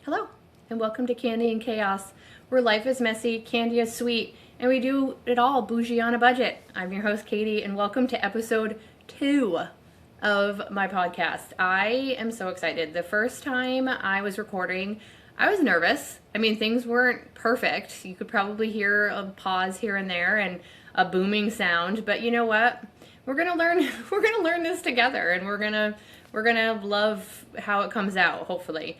Hello, and welcome to Candy and Chaos, where life is messy, candy is sweet, and we do it all bougie on a budget. I'm your host, Katie, and welcome to episode 2 of my podcast. I am so excited. The first time I was recording, I was nervous. I mean, things weren't perfect. You could probably hear a pause here and there and a booming sound, but you know what? We're gonna learn. We're gonna learn this together, and we're gonna love how it comes out. Hopefully.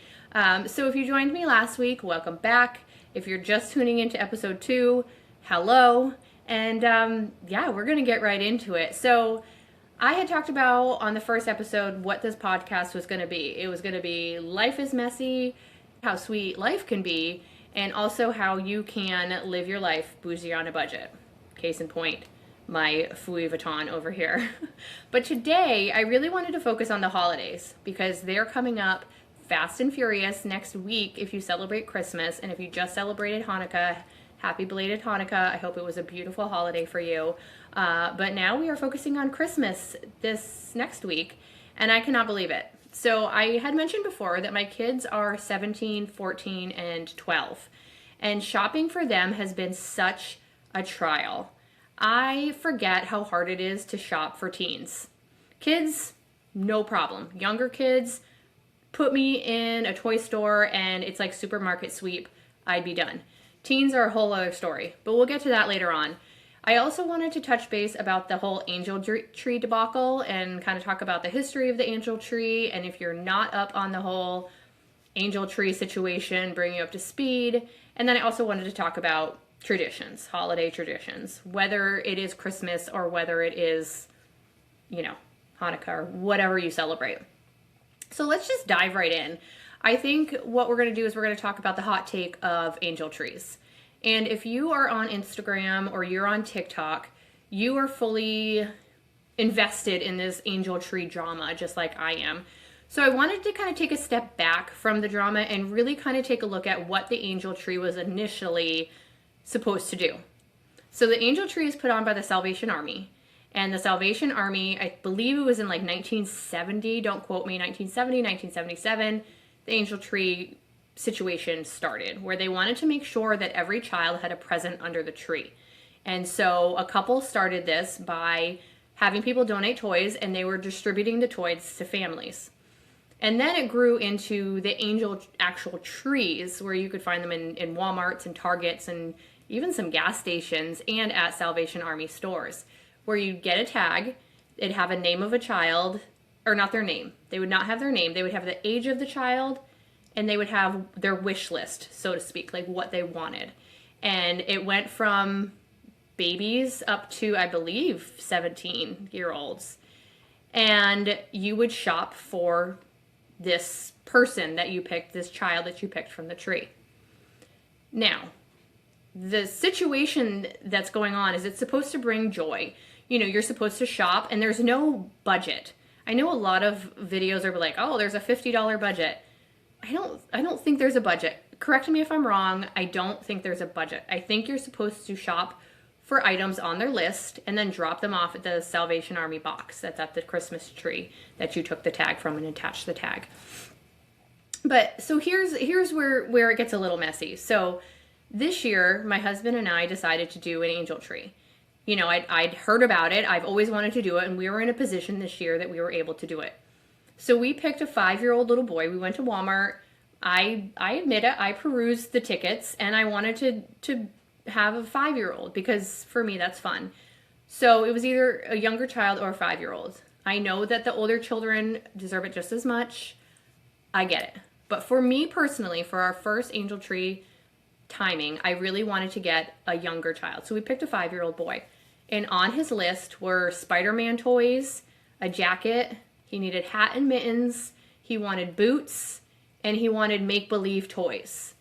So if you joined me last week, welcome back. If you're just tuning into episode 2, hello. And yeah, we're gonna get right into it. So I had talked about on the first episode what this podcast was gonna be. It was gonna be life is messy, how sweet life can be, and also how you can live your life bougie on a budget. Case in point, my Louis Vuitton over here. But today, I really wanted to focus on the holidays because they're coming up fast and furious next week if you celebrate Christmas. And if you just celebrated Hanukkah, happy belated Hanukkah. I hope it was a beautiful holiday for you. But now we are focusing on Christmas this next week, and I cannot believe it. So I had mentioned before that my kids are 17, 14, and 12. And shopping for them has been such a trial. I forget how hard it is to shop for teens. Kids, no problem. Younger kids, put me in a toy store and it's like supermarket sweep. I'd be done. Teens are a whole other story, but we'll get to that later on. I also wanted to touch base about the whole angel tree debacle and kind of talk about the history of the angel tree. And if you're not up on the whole angel tree situation, bring you up to speed. And then I also wanted to talk about traditions, holiday traditions, whether it is Christmas or whether it is, Hanukkah or whatever you celebrate. So let's just dive right in. I think what we're going to do is we're going to talk about the hot take of angel trees. And if you are on Instagram or you're on TikTok, you are fully invested in this angel tree drama, just like I am. So I wanted to kind of take a step back from the drama and really kind of take a look at what the angel tree was initially supposed to do. So the angel tree is put on by the Salvation Army. And the Salvation Army, I believe it was in like 1970, don't quote me, 1970, 1977, the angel tree situation started, where they wanted to make sure that every child had a present under the tree. And so a couple started this by having people donate toys, and they were distributing the toys to families. And then it grew into the angel actual trees, where you could find them in Walmarts and Targets and even some gas stations and at Salvation Army stores, where you'd get a tag, it'd have a name of a child, or not their name. They would not have their name. They would have the age of the child, and they would have their wish list, so to speak, like what they wanted. And it went from babies up to, I believe, 17-year-olds. And you would shop for this person that you picked, this child that you picked from the tree. Now, the situation that's going on is it's supposed to bring joy. You're supposed to shop and there's no budget. I know a lot of videos are like, oh, there's a $50 budget. I don't think there's a budget. Correct me if I'm wrong. I don't think there's a budget. I think you're supposed to shop for items on their list and then drop them off at the Salvation Army box that's at the Christmas tree that you took the tag from and attached the tag. But so here's where it gets a little messy. So this year, my husband and I decided to do an angel tree. I'd heard about it. I've always wanted to do it, and we were in a position this year that we were able to do it. So we picked a 5-year-old little boy. We went to Walmart. I admit it. I perused the tickets, and I wanted to have a 5-year-old because for me that's fun. So it was either a younger child or a 5-year-old. I know that the older children deserve it just as much. I get it. But for me personally, for our first angel tree timing, I really wanted to get a younger child. So we picked a 5-year-old boy. And on his list were Spider-Man toys, a jacket, he needed hat and mittens, he wanted boots, and he wanted make-believe toys.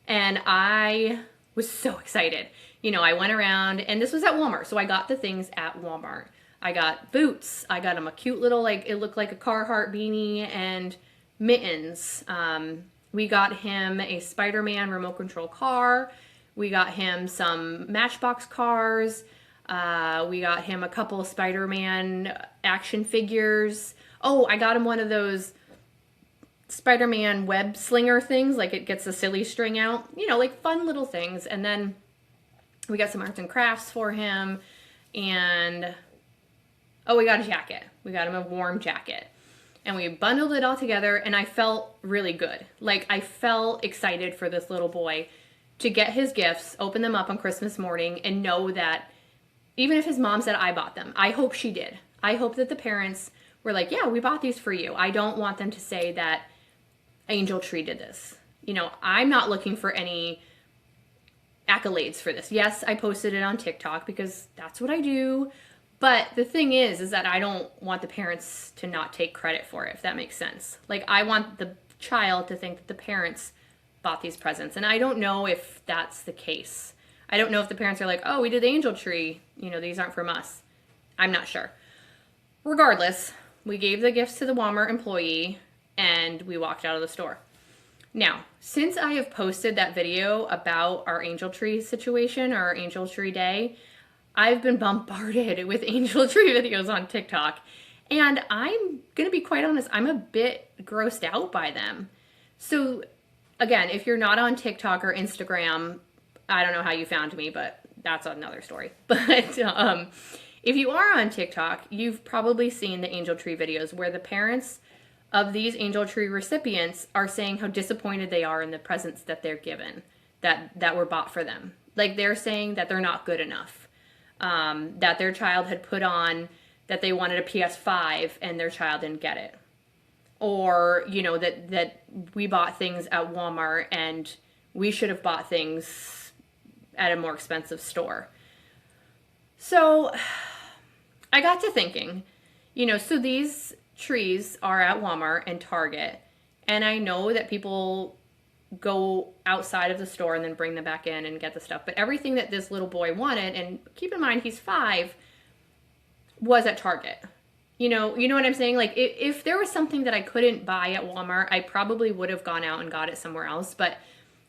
And I was so excited. I went around, and this was at Walmart, so I got the things at Walmart. I got boots, I got him a cute little, it looked like a Carhartt beanie, and mittens. We got him a Spider-Man remote control car. We got him some Matchbox cars. We got him a couple Spider-Man action figures. Oh, I got him one of those Spider-Man web slinger things, like it gets the silly string out, like fun little things. And then we got some arts and crafts for him, and we got a jacket. We got him a warm jacket. And we bundled it all together, and I felt really good. Like, I felt excited for this little boy to get his gifts, open them up on Christmas morning, and know that even if his mom said I bought them, I hope she did. I hope that the parents were like, yeah, we bought these for you. I don't want them to say that Angel Tree did this. I'm not looking for any accolades for this. Yes, I posted it on TikTok because that's what I do. But the thing is that I don't want the parents to not take credit for it, if that makes sense. Like, I want the child to think that the parents bought these presents. And I don't know if that's the case. I don't know if the parents are like, oh, we did the Angel Tree. These aren't from us. I'm not sure. Regardless, we gave the gifts to the Walmart employee and we walked out of the store. Now, since I have posted that video about our Angel Tree situation, our Angel Tree Day, I've been bombarded with Angel Tree videos on TikTok, and I'm going to be quite honest, I'm a bit grossed out by them. So, again, if you're not on TikTok or Instagram, I don't know how you found me, but that's another story. But if you are on TikTok, you've probably seen the Angel Tree videos where the parents of these Angel Tree recipients are saying how disappointed they are in the presents that they're given, that were bought for them. Like, they're saying that they're not good enough. That their child had put on that they wanted a PS5 and their child didn't get it. Or, that we bought things at Walmart and we should have bought things at a more expensive store. So I got to thinking, so these trees are at Walmart and Target, and I know that people go outside of the store and then bring them back in and get the stuff. But everything that this little boy wanted, and keep in mind he's 5, was at Target. You know what I'm saying? Like, if there was something that I couldn't buy at Walmart, I probably would have gone out and got it somewhere else. But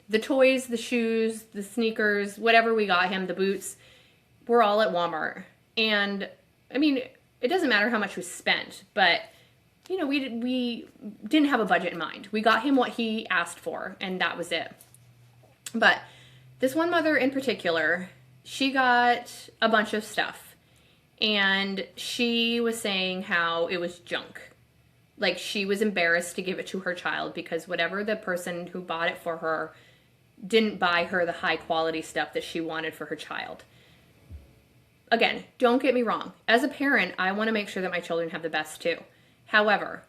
the toys, the shoes, the sneakers, whatever we got him, the boots, were all at Walmart. And, I mean, it doesn't matter how much we spent, but we didn't have a budget in mind. We got him what he asked for, and that was it. But this one mother in particular, she got a bunch of stuff, and she was saying how it was junk. Like, she was embarrassed to give it to her child because whatever the person who bought it for her didn't buy her the high quality stuff that she wanted for her child. Again, don't get me wrong. As a parent, I want to make sure that my children have the best too. However,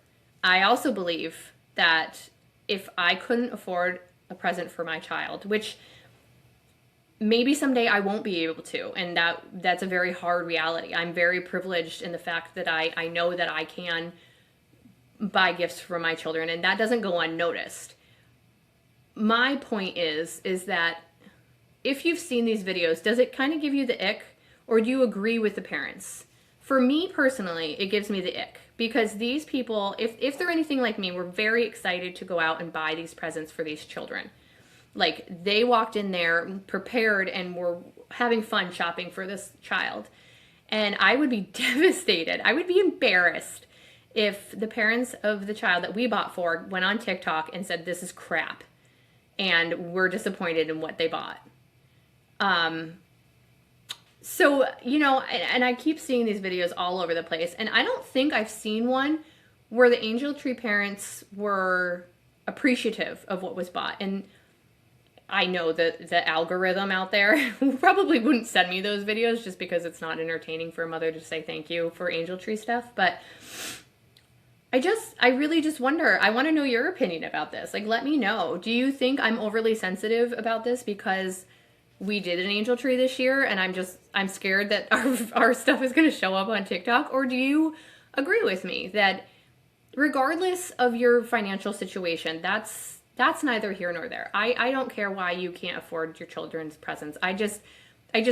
I also believe that if I couldn't afford a present for my child, which maybe someday I won't be able to, and that's a very hard reality. I'm very privileged in the fact that I know that I can buy gifts for my children, and that doesn't go unnoticed. My point is that if you've seen these videos, does it kind of give you the ick, or do you agree with the parents? For me personally, it gives me the ick. Because these people, if they're anything like me, were very excited to go out and buy these presents for these children. Like, they walked in there prepared and were having fun shopping for this child. And I would be devastated. I would be embarrassed if the parents of the child that we bought for went on TikTok and said, this is crap, and we're disappointed in what they bought. So, and I keep seeing these videos all over the place, and I don't think I've seen one where the Angel Tree parents were appreciative of what was bought. And I know that the algorithm out there probably wouldn't send me those videos just because it's not entertaining for a mother to say thank you for Angel Tree stuff. But I really just wonder, I want to know your opinion about this. Like, let me know. Do you think I'm overly sensitive about this because we did an Angel Tree this year and I'm scared that our stuff is going to show up on TikTok? Or do you agree with me that regardless of your financial situation, that's neither here nor there. I don't care why you can't afford your children's presents. I just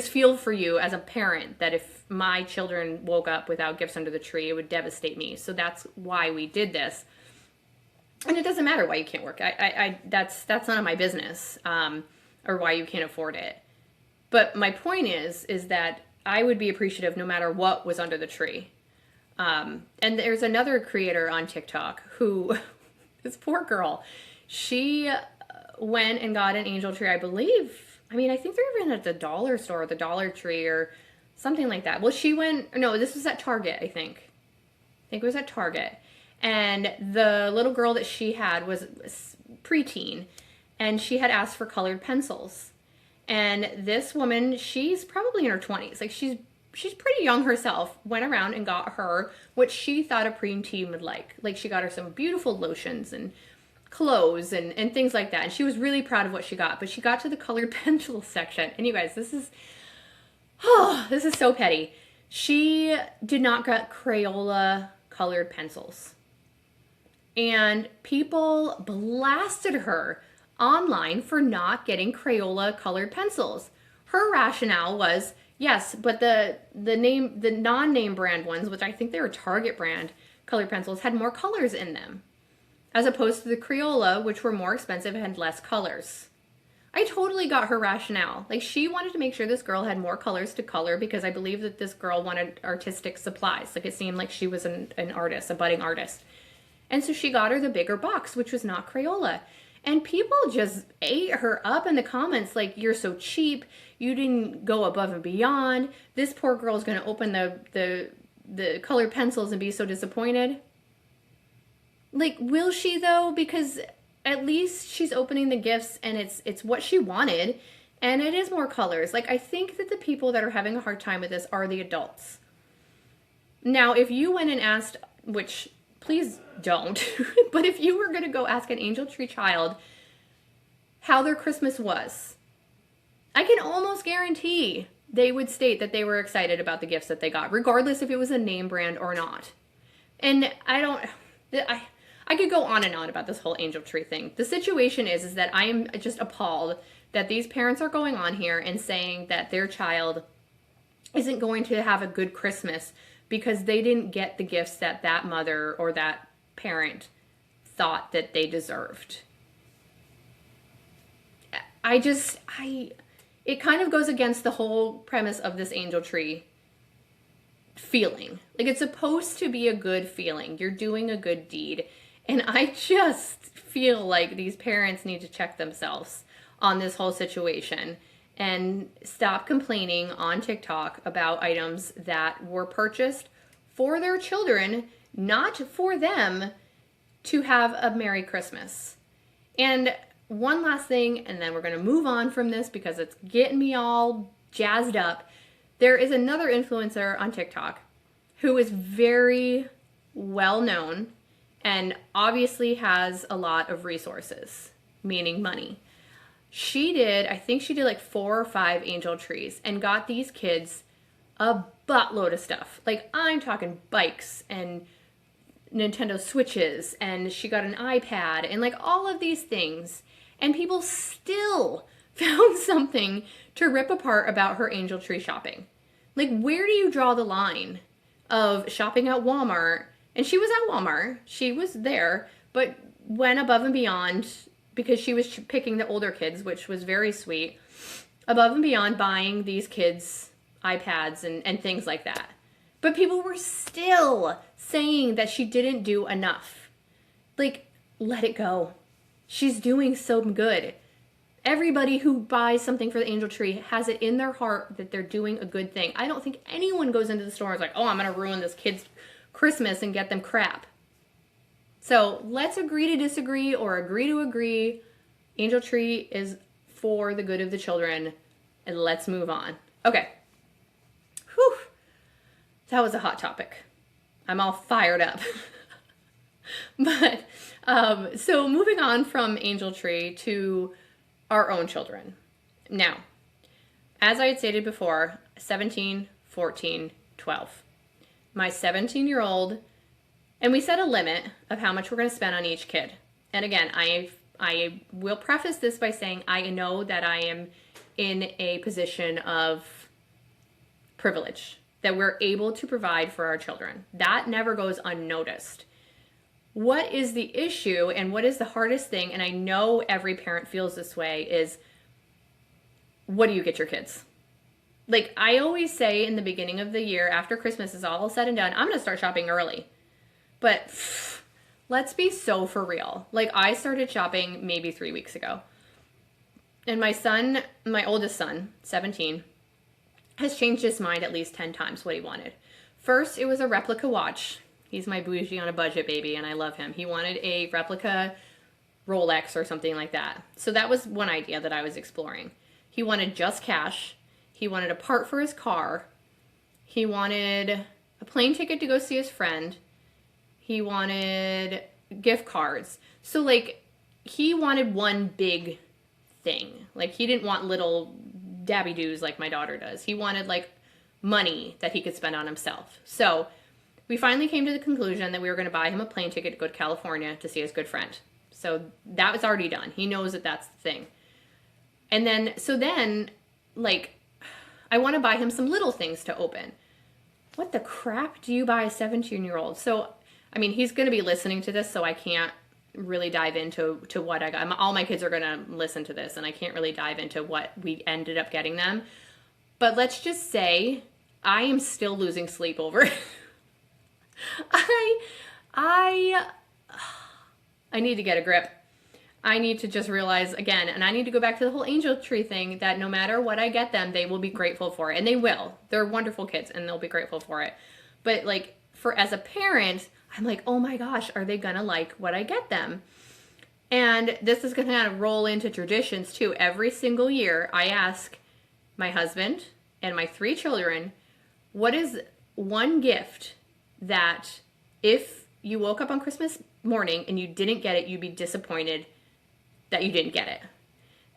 feel for you as a parent that if my children woke up without gifts under the tree, it would devastate me. So that's why we did this. And it doesn't matter why you can't work. That's none of my business, or why you can't afford it. But my point is that I would be appreciative no matter what was under the tree. And there's another creator on TikTok who This poor girl. She went and got an angel tree, I believe. I mean, I think they're even at the dollar store, the Dollar Tree, or something like that. Well, she went, no, this was at Target, I think. I think it was at Target. And the little girl that she had was preteen, and she had asked for colored pencils. And this woman, she's probably in her 20s. Like, she's pretty young herself, went around and got her what she thought a preteen would like. Like, she got her some beautiful lotions and clothes and things like that. And she was really proud of what she got. But she got to the colored pencil section. And you guys, this is so petty. She did not get Crayola colored pencils. And people blasted her online for not getting Crayola colored pencils. Her rationale was, yes, but the non-name brand ones, which I think they were Target brand colored pencils, had more colors in them, as opposed to the Crayola, which were more expensive and had less colors. I totally got her rationale. Like, she wanted to make sure this girl had more colors to color because I believe that this girl wanted artistic supplies. Like, it seemed like she was an artist, a budding artist. And so she got her the bigger box, which was not Crayola. And people just ate her up in the comments like, you're so cheap, you didn't go above and beyond, this poor girl is going to open the colored pencils and be so disappointed. Like, will she though? Because at least she's opening the gifts and it's what she wanted, and it is more colors. Like, I think that the people that are having a hard time with this are the adults. Now, if you went and asked, which please don't, but if you were going to go ask an angel tree child how their Christmas was, I can almost guarantee they would state that they were excited about the gifts that they got, regardless if it was a name brand or not. And I could go on and on about this whole angel tree thing. The situation is that I am just appalled that these parents are going on here and saying that their child isn't going to have a good Christmas because they didn't get the gifts that that mother or that parent thought that they deserved. It kind of goes against the whole premise of this angel tree feeling. Like, it's supposed to be a good feeling. You're doing a good deed. And I just feel like these parents need to check themselves on this whole situation and stop complaining on TikTok about items that were purchased for their children, not for them to have a Merry Christmas. And one last thing, and then we're going to move on from this because it's getting me all jazzed up. There is another influencer on TikTok who is very well known and obviously has a lot of resources, meaning money. I think she did like 4 or 5 angel trees and got these kids a buttload of stuff. Like, I'm talking bikes and Nintendo Switches, and she got an iPad and like all of these things. And people still found something to rip apart about her angel tree shopping. Like, where do you draw the line of shopping at Walmart? And she was at Walmart. She was there, but went above and beyond because she was picking the older kids, which was very sweet, above and beyond buying these kids iPads and things like that. But people were still saying that she didn't do enough. Like, let it go. She's doing so good. Everybody who buys something for the angel tree has it in their heart that they're doing a good thing. I don't think anyone goes into the store and is like, oh, I'm going to ruin this kid's Christmas and get them crap. So let's agree to disagree or agree to agree. Angel tree is for the good of the children, and let's move on. Okay. Whew. That was a hot topic. I'm all fired up. But so moving on from angel tree to our own children. Now, as I had stated before, 17, 14, 12. My 17-year-old, and we set a limit of how much we're going to spend on each kid. And again, I will preface this by saying I know that I am in a position of privilege, that we're able to provide for our children. That never goes unnoticed. What is the issue and what is the hardest thing, and I know every parent feels this way, is what do you get your kids? Like, I always say in the beginning of the year, after Christmas is all said and done, I'm going to start shopping early. But let's be so for real. Like, I started shopping maybe 3 weeks ago. And my son, my oldest son, 17, has changed his mind at least 10 times what he wanted. First, it was a replica watch. He's my bougie on a budget baby, and I love him. He wanted a replica Rolex or something like that. So that was one idea that I was exploring. He wanted just cash. He wanted a part for his car. He wanted a plane ticket to go see his friend. He wanted gift cards. So, like, he wanted one big thing. Like, he didn't want little dabby doos like my daughter does. He wanted, like, money that he could spend on himself. So we finally came to the conclusion that we were going to buy him a plane ticket to go to California to see his good friend. So that was already done. He knows that that's the thing. And then, like, I want to buy him some little things to open. What the crap do you buy a 17-year-old? So, I mean, he's going to be listening to this, so I can't really dive into what I got. All my kids are going to listen to this, and I can't really dive into what we ended up getting them. But let's just say I am still losing sleep over it. I need to get a grip. I need to just realize again, and I need to go back to the whole angel tree thing, that no matter what I get them, they will be grateful for it. And they will. They're wonderful kids, and they'll be grateful for it. But, like, as a parent, I'm like, oh my gosh, are they gonna like what I get them? And this is gonna kind of roll into traditions too. Every single year, I ask my husband and my 3 children, what is one gift that if you woke up on Christmas morning and you didn't get it, you'd be disappointed that you didn't get it?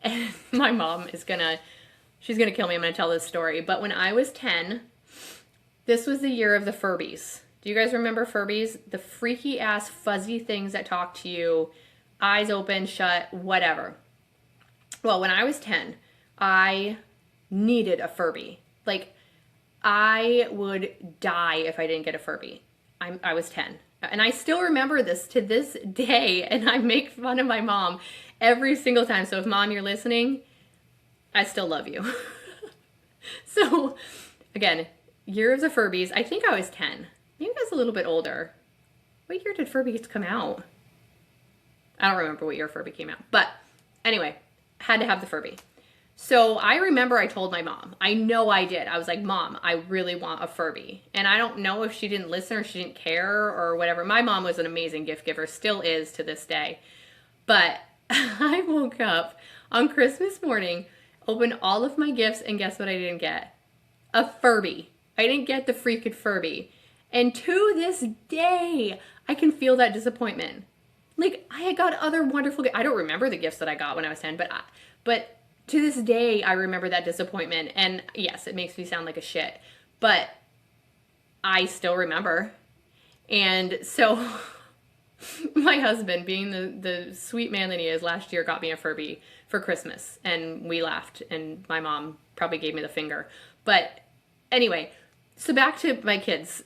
And my mom is she's gonna kill me. I'm gonna tell this story. But when I was 10, this was the year of the Furbies. Do you guys remember Furbies? The freaky ass fuzzy things that talk to you, eyes open, shut, whatever. Well, when I was 10, I needed a Furby. Like, I would die if I didn't get a Furby. I was 10. And I still remember this to this day, and I make fun of my mom every single time. So if Mom, you're listening, I still love you. So, again, year of the Furbies. I think I was 10. Maybe I was a little bit older. What year did Furbies come out? I don't remember what year Furby came out. But anyway, had to have the Furby. So I remember I told my mom. I know I did. I was like, Mom, I really want a Furby. And I don't know if she didn't listen or she didn't care or whatever. My mom was an amazing gift giver, still is to this day. But I woke up on Christmas morning, opened all of my gifts, and guess what I didn't get? A Furby. I didn't get the freaking Furby. And to this day, I can feel that disappointment. Like, I had got other wonderful gifts. I don't remember the gifts that I got when I was 10, but to this day, I remember that disappointment. And yes, it makes me sound like a shit, but I still remember. And so my husband, being the sweet man that he is, last year got me a Furby for Christmas, and we laughed, and my mom probably gave me the finger. But anyway, so back to my kids.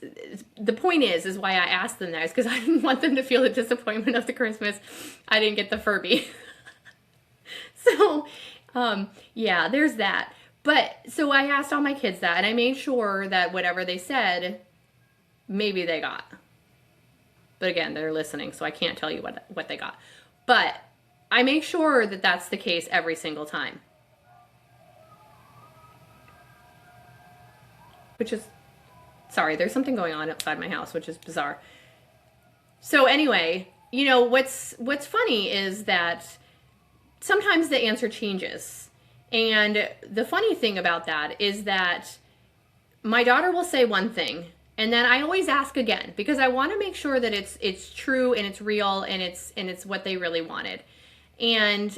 The point is why I asked them that is because I didn't want them to feel the disappointment of the Christmas I didn't get the Furby. So, yeah, there's that. But, so I asked all my kids that, and I made sure that whatever they said, maybe they got. But again, they're listening, so I can't tell you what they got. But I make sure that that's the case every single time. Which is, sorry, there's something going on outside my house, which is bizarre. So anyway, you know, what's funny is that sometimes the answer changes. And the funny thing about that is that my daughter will say one thing, and then I always ask again, because I want to make sure that it's true and it's real and it's what they really wanted. And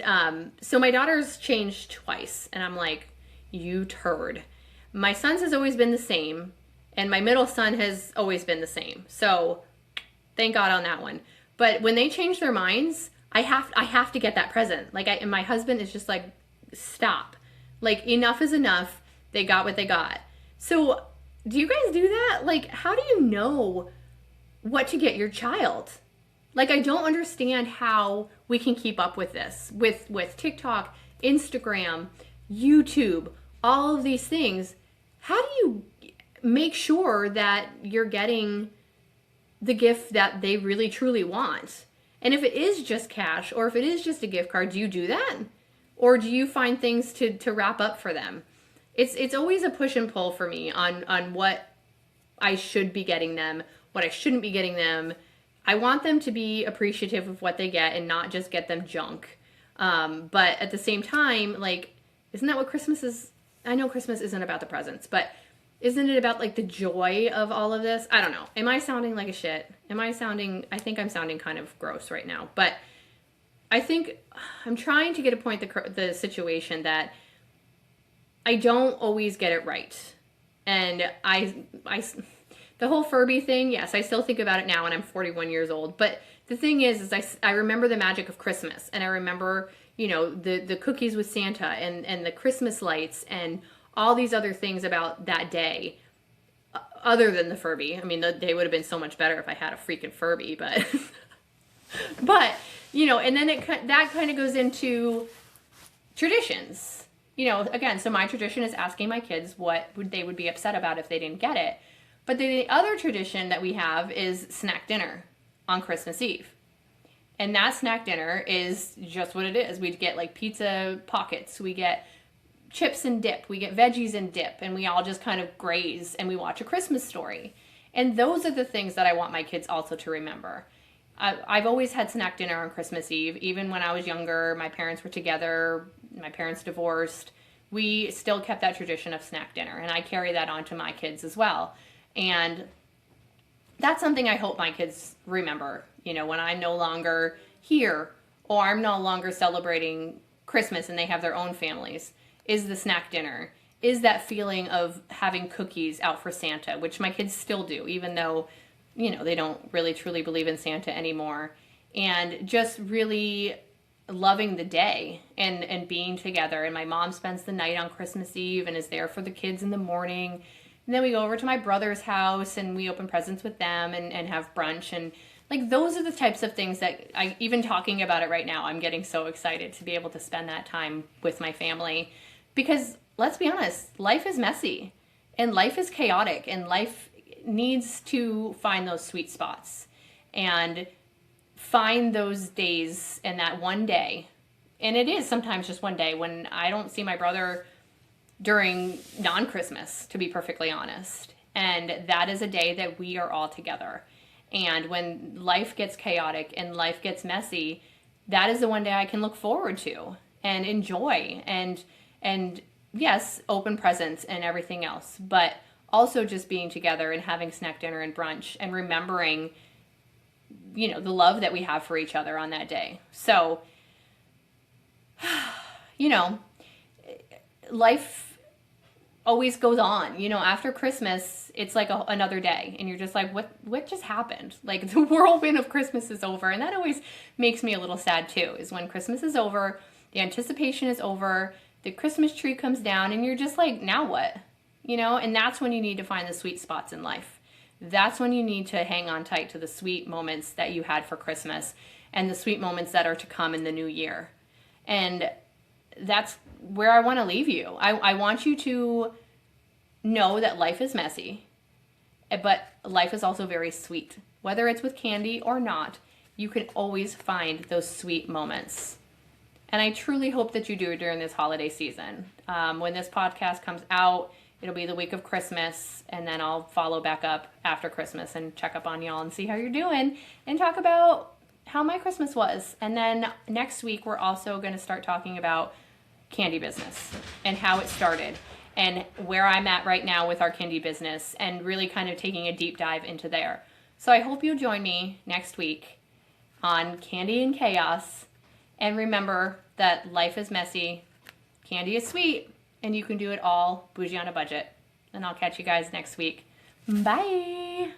so my daughter's changed twice, and I'm like, you turd. My son's has always been the same, and my middle son has always been the same. So thank God on that one. But when they change their minds, I have to get that present. Like, and my husband is just like, stop. Like, enough is enough. They got what they got. So do you guys do that? Like, how do you know what to get your child? Like, I don't understand how we can keep up with this with TikTok, Instagram, YouTube, all of these things. How do you make sure that you're getting the gift that they really truly want. And if it is just cash, or if it is just a gift card, do you do that? Or do you find things to wrap up for them? It's always a push and pull for me on what I should be getting them, what I shouldn't be getting them. I want them to be appreciative of what they get and not just get them junk. But at the same time, like, isn't that what Christmas is? I know Christmas isn't about the presents, but isn't it about like the joy of all of this? I don't know. Am I sounding like a shit? I think I'm sounding kind of gross right now, but I think I'm trying to get a point the situation that I don't always get it right. And the whole Furby thing, yes, I still think about it now and I'm 41 years old. But the thing is I remember the magic of Christmas, and I remember, you know, the cookies with Santa and the Christmas lights and all these other things about that day, other than the Furby. I mean, the day would have been so much better if I had a freaking Furby, but, but, you know, and then that kind of goes into traditions. You know, again, so my tradition is asking my kids what they would be upset about if they didn't get it. But the other tradition that we have is snack dinner on Christmas Eve. And that snack dinner is just what it is. We get like pizza pockets, we get chips and dip, we get veggies and dip, and we all just kind of graze and we watch A Christmas Story. And those are the things that I want my kids also to remember. I've always had snack dinner on Christmas Eve. Even when I was younger, my parents were together, my parents divorced. We still kept that tradition of snack dinner, and I carry that on to my kids as well. And that's something I hope my kids remember, you know, when I'm no longer here or I'm no longer celebrating Christmas and they have their own families, is the snack dinner, is that feeling of having cookies out for Santa, which my kids still do, even though, you know, they don't really truly believe in Santa anymore. And just really loving the day and being together. And my mom spends the night on Christmas Eve and is there for the kids in the morning. And then we go over to my brother's house and we open presents with them and have brunch. And like, those are the types of things that even talking about it right now, I'm getting so excited to be able to spend that time with my family. Because let's be honest, life is messy and life is chaotic and life needs to find those sweet spots and find those days and that one day. And it is sometimes just one day when I don't see my brother during non-Christmas, to be perfectly honest. And that is a day that we are all together. And when life gets chaotic and life gets messy, that is the one day I can look forward to and enjoy and yes, open presents and everything else, but also just being together and having snack dinner and brunch and remembering, you know, the love that we have for each other on that day. So, you know, life always goes on. You know, after Christmas, it's like another day and you're just like, what just happened? Like, the whirlwind of Christmas is over. And that always makes me a little sad too, is when Christmas is over, the anticipation is over, the Christmas tree comes down and you're just like, now what? You know, and that's when you need to find the sweet spots in life. That's when you need to hang on tight to the sweet moments that you had for Christmas and the sweet moments that are to come in the new year. And that's where I want to leave you. I want you to know that life is messy, but life is also very sweet. Whether it's with candy or not, you can always find those sweet moments. And I truly hope that you do during this holiday season. When this podcast comes out, it'll be the week of Christmas, and then I'll follow back up after Christmas and check up on y'all and see how you're doing and talk about how my Christmas was. And then next week, we're also going to start talking about candy business and how it started and where I'm at right now with our candy business and really kind of taking a deep dive into there. So I hope you'll join me next week on Candy and Chaos. And remember that life is messy, candy is sweet, and you can do it all bougie on a budget. And I'll catch you guys next week. Bye.